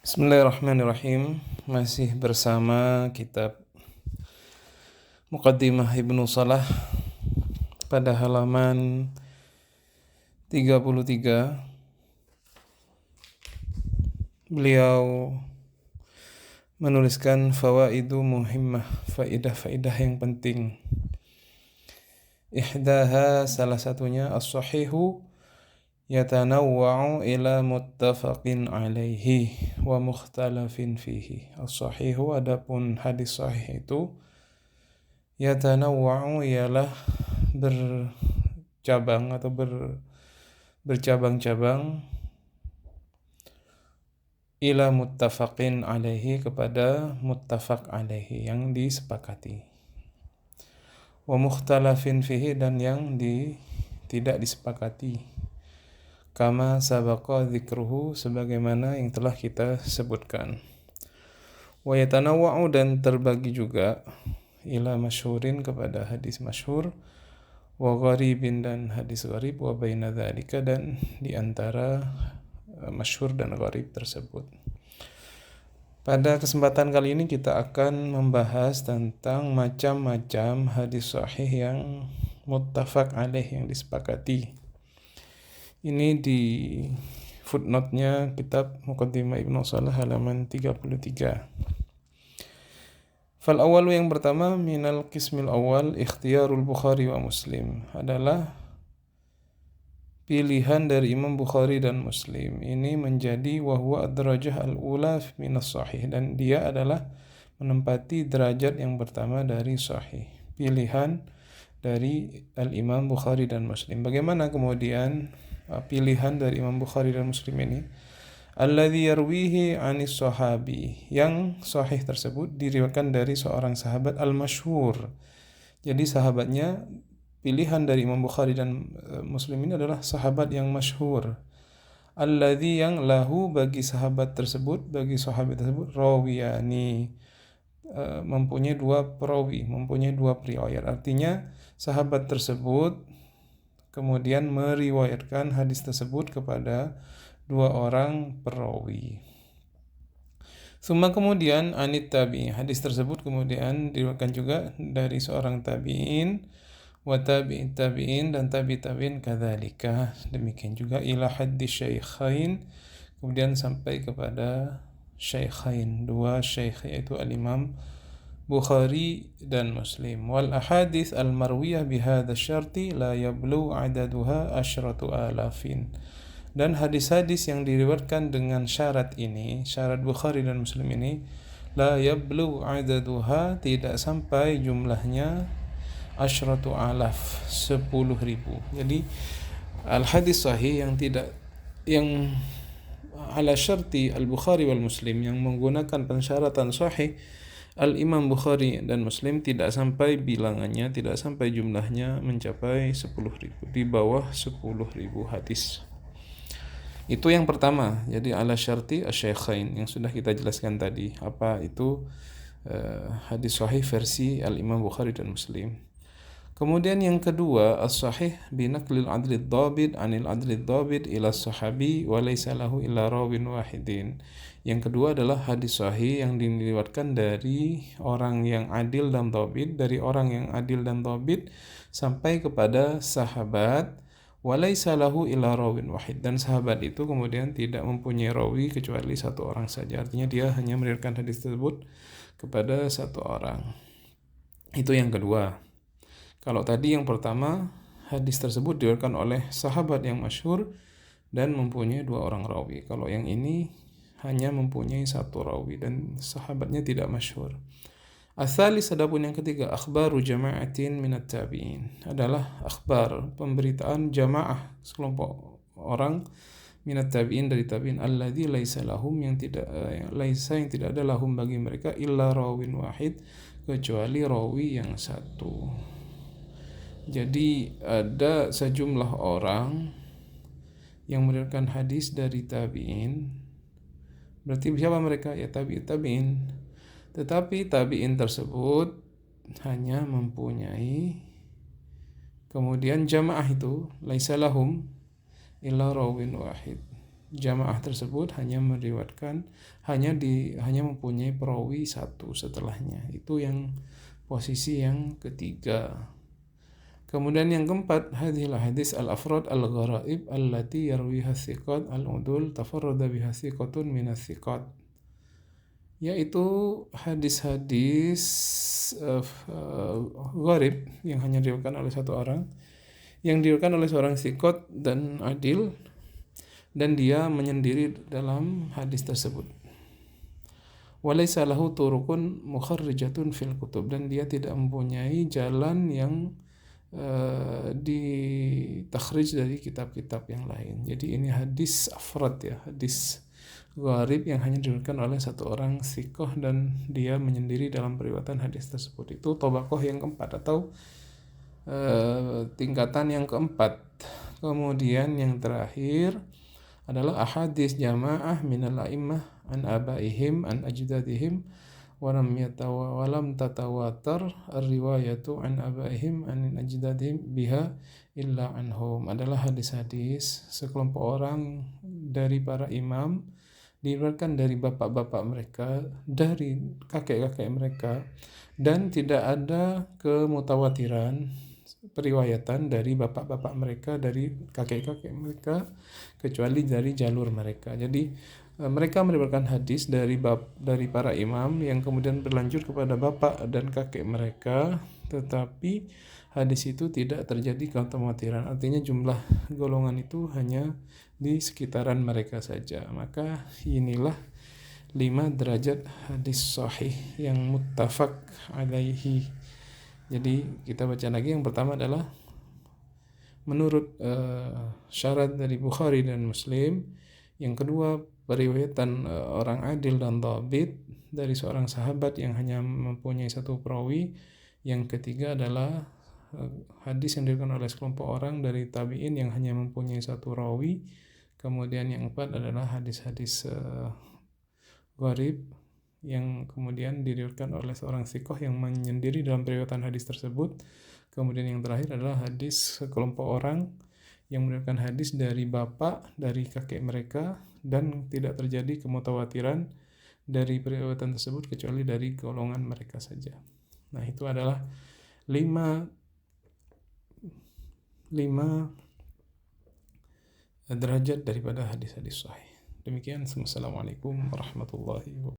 Bismillahirrahmanirrahim. Masih bersama kitab Muqaddimah Ibnu Salah pada halaman 33. Beliau menuliskan fawaidu muhimmah, faidah-faidah yang penting. Ihdaha, salah satunya as-sahihu yatanawwa'u ila muttafaqin alaihi wa mukhtalafin fihi. As-sahihu, adapun hadis sahih itu yatanawwa'u ialah bercabang atau bercabang-cabang ila muttafaqin alaihi, kepada muttafaq alaihi yang disepakati, wa mukhtalafin fihi, dan yang tidak disepakati, kama sabaqa dzikruhu, sebagaimana yang telah kita sebutkan. Wa yatanawwa'u, dan terbagi juga, ila masyhurin, kepada hadis masyhur, wa gharibin, dan hadis gharib, wa baina dzalika, dan di antara masyhur dan gharib tersebut. Pada kesempatan kali ini kita akan membahas tentang macam-macam hadis sahih yang muttafaq alaih, yang disepakati. Ini di footnote-nya kitab Muqaddimah Ibnu Salah halaman 33. Fal awalu, yang pertama, minal qismil awal ikhtiyarul Bukhari wa Muslim, adalah pilihan dari Imam Bukhari dan Muslim. Ini menjadi wahwa ad-darajah al-ula minas sahih, dan dia adalah menempati derajat yang pertama dari sahih, pilihan dari al-Imam Bukhari dan Muslim. Bagaimana kemudian pilihan dari Imam Bukhari dan Muslim ini? Alladzi yarwihi anis sahabi, yang sahih tersebut diriwayatkan dari seorang sahabat al-masyhur. Jadi sahabatnya, pilihan dari Imam Bukhari dan Muslim ini adalah sahabat yang masyhur. Alladzi, yang lahu, bagi sahabat tersebut, bagi sahabat tersebut, rawiyani, mempunyai dua perawi, mempunyai dua periwayat. Artinya sahabat tersebut kemudian meriwayatkan hadis tersebut kepada dua orang perawi. Summa, kemudian, anit tabi'in, hadis tersebut kemudian diriwayatkan juga dari seorang tabi'in, wa tabi'in tabi'in, dan tabi'in kadzalika, demikian juga, ila haddi syaikhain, kemudian sampai kepada syaikhain, dua syaikh, yaitu al-Imam Bukhari dan Muslim. Wal ahadits al-marwiyah bihadza syarti la yablu adaduha asyratu alafin, dan hadis-hadis yang diriwayatkan dengan syarat ini, syarat Bukhari dan Muslim ini, la yablu adaduha, tidak sampai jumlahnya asyratu alaf, 10.000. Jadi al-hadis sahih yang ala syarti al-Bukhari wal Muslim, yang menggunakan pensyaratan sahih al-Imam Bukhari dan Muslim, tidak sampai bilangannya, tidak sampai jumlahnya mencapai 10.000, di bawah 10.000 hadis. Itu yang pertama. Jadi ala syarti asy-syaikhain, yang sudah kita jelaskan tadi. Apa itu hadis sahih versi al-Imam Bukhari dan Muslim. Kemudian yang kedua, as-sahih binaqlil adlid dhabit anil adlid dhabit ila sahabi wa laysa lahu illa rawin wahidin. Yang kedua adalah hadis sahih yang diriwayatkan dari orang yang adil dan dhabit, dari orang yang adil dan dhabit sampai kepada sahabat, wa laysa lahu illa rawin wahid, dan sahabat itu kemudian tidak mempunyai rawi kecuali satu orang saja. Artinya dia hanya meriwayatkan hadis tersebut kepada satu orang. Itu yang kedua. Kalau tadi yang pertama, hadis tersebut diriwayatkan oleh sahabat yang masyhur dan mempunyai dua orang rawi. Kalau yang ini hanya mempunyai satu rawi dan sahabatnya tidak masyhur. Ats-tsalis, adapun yang ketiga, akhbaru jama'atin minat tabi'in, adalah akhbar, pemberitaan jamaah, sekelompok orang, minat tabi'in, dari tabi'in, alladzi laisa lahum, yang tidak ada lahum bagi mereka, illa rawin wahid, kecuali rawi yang satu. Jadi ada sejumlah orang yang meriwayatkan hadis dari tabi'in. Berarti siapa mereka? Ya tabi'in. Tetapi tabi'in tersebut hanya mempunyai, kemudian jamaah itu laisa lahum illa rawin wahid, jamaah tersebut hanya mempunyai perawi satu setelahnya. Itu yang posisi yang ketiga. Kemudian yang keempat, hadhil hadis al-afrad al-gharaib allati yarwiha thiqat al-udul tafarrada biha thiqatun minas thiqat, yaitu hadis-hadis gharib yang hanya diriwayatkan oleh satu orang, yang diriwayatkan oleh seorang thiqat dan adil, dan dia menyendiri dalam hadis tersebut. Walaysa lahu turuqun mukharrijatun fil kutub, dan dia tidak mempunyai jalan yang ditakhrij dari kitab-kitab yang lain. Jadi ini hadis afrad ya, hadis gharib yang hanya diriwayatkan oleh satu orang thiqah dan dia menyendiri dalam periwayatan hadis tersebut. Itu tabaqah yang keempat atau tingkatan yang keempat. Kemudian yang terakhir adalah ahadis jamaah minal a'immah an abaihim an ajdadihim walam tatawatar ar-riwayatu an abaihim an ajdadihim biha illa anhum, adalah hadis-hadis sekelompok orang dari para imam, diriwayatkan dari bapak-bapak mereka, dari kakek-kakek mereka, dan tidak ada kemutawatiran periwayatan dari bapak-bapak mereka, dari kakek-kakek mereka, kecuali dari jalur mereka. Jadi mereka meriwayatkan hadis dari para imam yang kemudian berlanjut kepada bapak dan kakek mereka, tetapi hadis itu tidak terjadi kemutawatiran. Artinya jumlah golongan itu hanya di sekitaran mereka saja. Maka inilah 5 derajat hadis sahih yang muttafaq alaihi. Jadi kita baca lagi. Yang pertama adalah menurut syarat dari Bukhari dan Muslim. Yang kedua, periwayatan orang adil dan dhabit dari seorang sahabat yang hanya mempunyai satu perawi. Yang ketiga adalah hadis yang diriwayatkan oleh sekelompok orang dari tabi'in yang hanya mempunyai satu rawi. Kemudian yang keempat adalah hadis-hadis gharib yang kemudian diriwayatkan oleh seorang thiqah yang menyendiri dalam periwayatan hadis tersebut. Kemudian yang terakhir adalah hadis sekelompok orang yang meriwayatkan hadis dari bapak, dari kakek mereka, dan tidak terjadi kemutawatiran dari periwayatan tersebut kecuali dari golongan mereka saja. Nah, itu adalah 5 derajat daripada hadis-hadis sahih. Demikian. Assalamualaikum warahmatullahi wabarakatuh.